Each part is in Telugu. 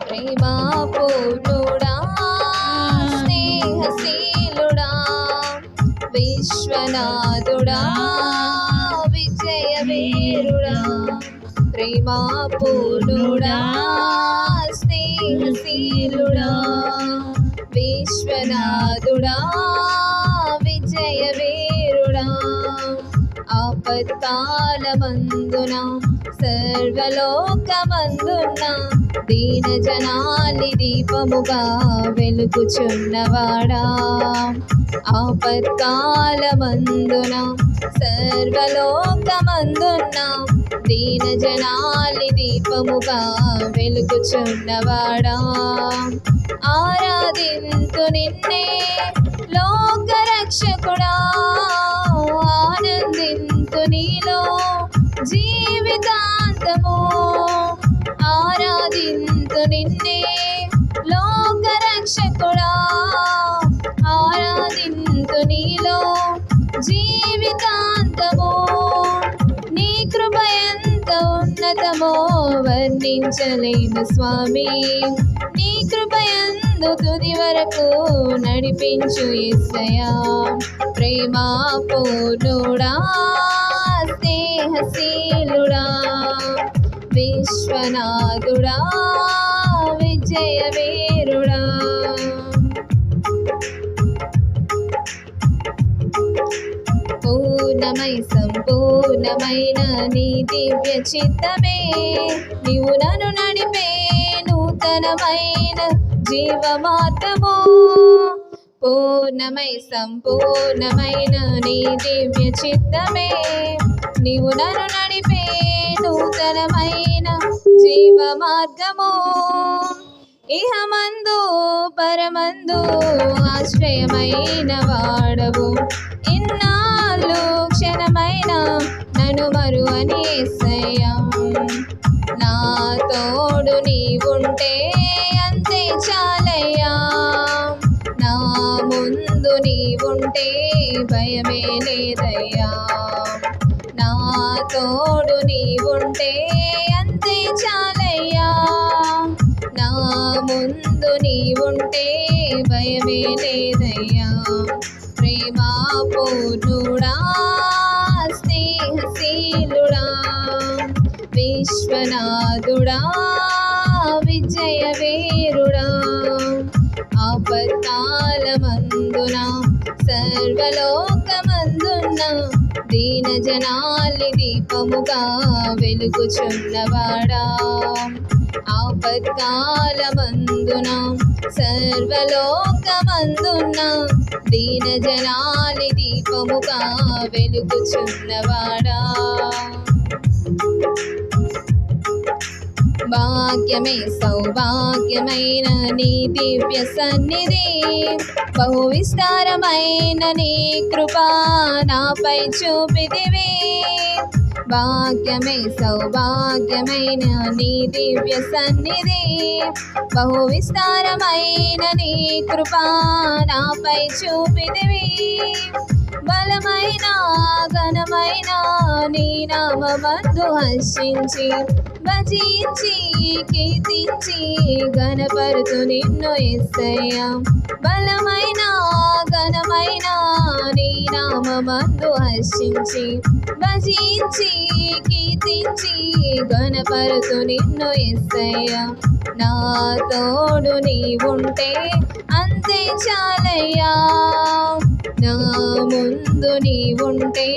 ప్రేమా పూర్ణుడా స్నేహశీలుడా విశ్వనాథుడా విజయ వీరుడా ప్రేమా పూర్ణుడా స్నేహశీలుడా విశ్వనాథుడా విజయ వీరుడా ఆపత్కాలమందున సర్వలోకమందున దీన జనాలి దీపముగా వెలుగుచున్నవాడా ఆపత్కాలమందున సర్వలోకమందున దీన జనాలి దీపముగా వెలుగుచున్నవాడా ఆరాధింతు నిన్నే లోకరక్షకుడా ఆనందింతు నీలో జీవితాంతము ఆరాధింతు నిన్నే లోకరక్షకుడా ఆరాధింతు నీలో జీవితాంతము నీ కృప ఎంత ఉన్నతమో వర్ణించలేను స్వామి నీ కృప ఎందు తుది వరకు నడిపించు యేసయ్యా ప్రేమా పూర్ణుడా స్నేహశీలుడా విశ్వనాథుడా విజయ వీరుడా పూర్ణమై సంపూర్ణమైన నీ దివ్య చిత్తమే నీవు నన్ను నడిపే నూతనమైన జీవ మార్గము పూర్ణమై సంపూర్ణమైన నీ దివ్య చిత్తమే నీవు నన్ను నడిపే నూతనమైన జీవ మార్గము ఇహమందు పరమందు ఆశ్రయమైన వాడవు ఇన్నాళ్ళు క్షణమైన నన్ను మరువని యేసయ్యా నా తోడు నీవుంటే అంతే చాలయ్యా నా ముందు నీవుంటే భయమే లేదయ్యా నా తోడు నీవుంటే అంతే చాలయ్యా నా ముందు నీవుంటే భయమే లేదయ్యా ప్రేమా పూర్ణుడా స్నేహశీలుడా విశ్వనాథుడా విజయ వీరుడా ఆపత్కాలమందున సర్వలోకమందున దీన జనాలి దీపముగా వెలుగుచున్నవాడా ఆపత్కాలమందున సర్వలోకమందున దీన జనాలి దీపముగా వెలుగుచున్నవాడా భాగ్యమే సౌభాగ్యమైన నీ దివ్య సన్నిధి బహు విస్తారమైన నీ కృపా నాపై చూపిదివి భాగ్యమే సౌభాగ్యమైన నీ దివ్య సన్నిధి బహు విస్తారమైన నీ కృపా నాపై చూపిదివి బలమైన ఘనమైన నీ నామమందు హర్షించి భజించి కీర్తించి ఘనపరుతు నిన్ను యేసయ్యా బలమైన ఘనమైన నీ నామమందు హర్షించి భజించి కీర్తించి ఘనపరుతు నిన్ను యేసయ్యా నా తోడు నీవుంటే అంతే చాలయ్యా నా ముందు నీవుంటే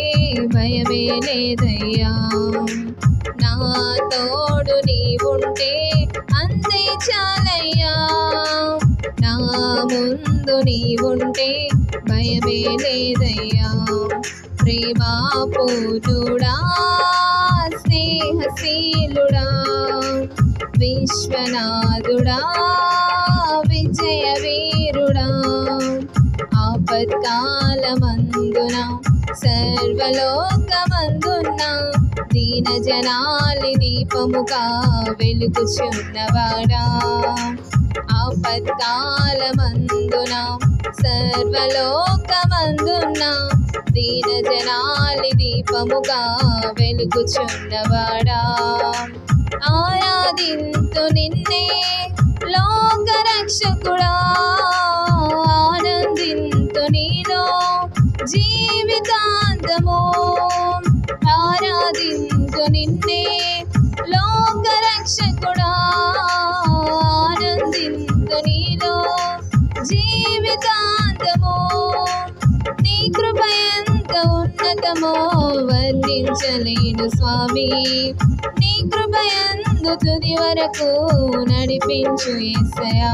భయమే లేదయ్యా నా తోడు నీవుంటే అంతే చాలయ్యా నా ముందు నీవుంటే భయమే లేదయ్యా ప్రేమా పూర్ణుడా స్నేహశీలుడా విశ్వనాథుడా విజయ వీరుడా ఆపత్కాలమందున సర్వలోకమందున దీన జనాలి దీపముగా వెలుగుచున్నవాడా ఆపత్కాలమందున సర్వలోకమందున దీన జనాలి దీపముగా వెలుగుచున్నవాడా ఆరాధింతు నిన్నే రక్షకుడా ఆనందింతు నీలో జీవితాంతము ఆరాధింతు నిన్నే లోక రక్షకుడా ఆనందింతు నీలో జీవితాంతము నీ కృప ఎంత ఉన్నతమో వర్ణించలేను స్వామి నీ కృప యందు తుది వరకు నడిపించు యేసయ్యా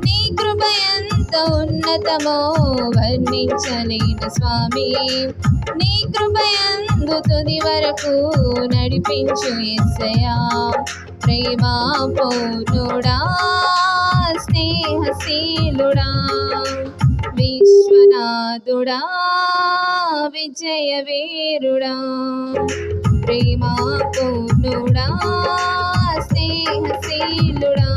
నీ కృప ఎంత ఉన్నతమో వర్ణించలేను స్వామి నీ కృప యందు తుది వరకు నడిపించు యేసయ్యా ప్రేమ పూర్ణుడా స్నేహశీలుడా విశ్వనాథుడా విజయ వీరుడా ప్రేమ పూర్ణుడా స్నేహశీలుడా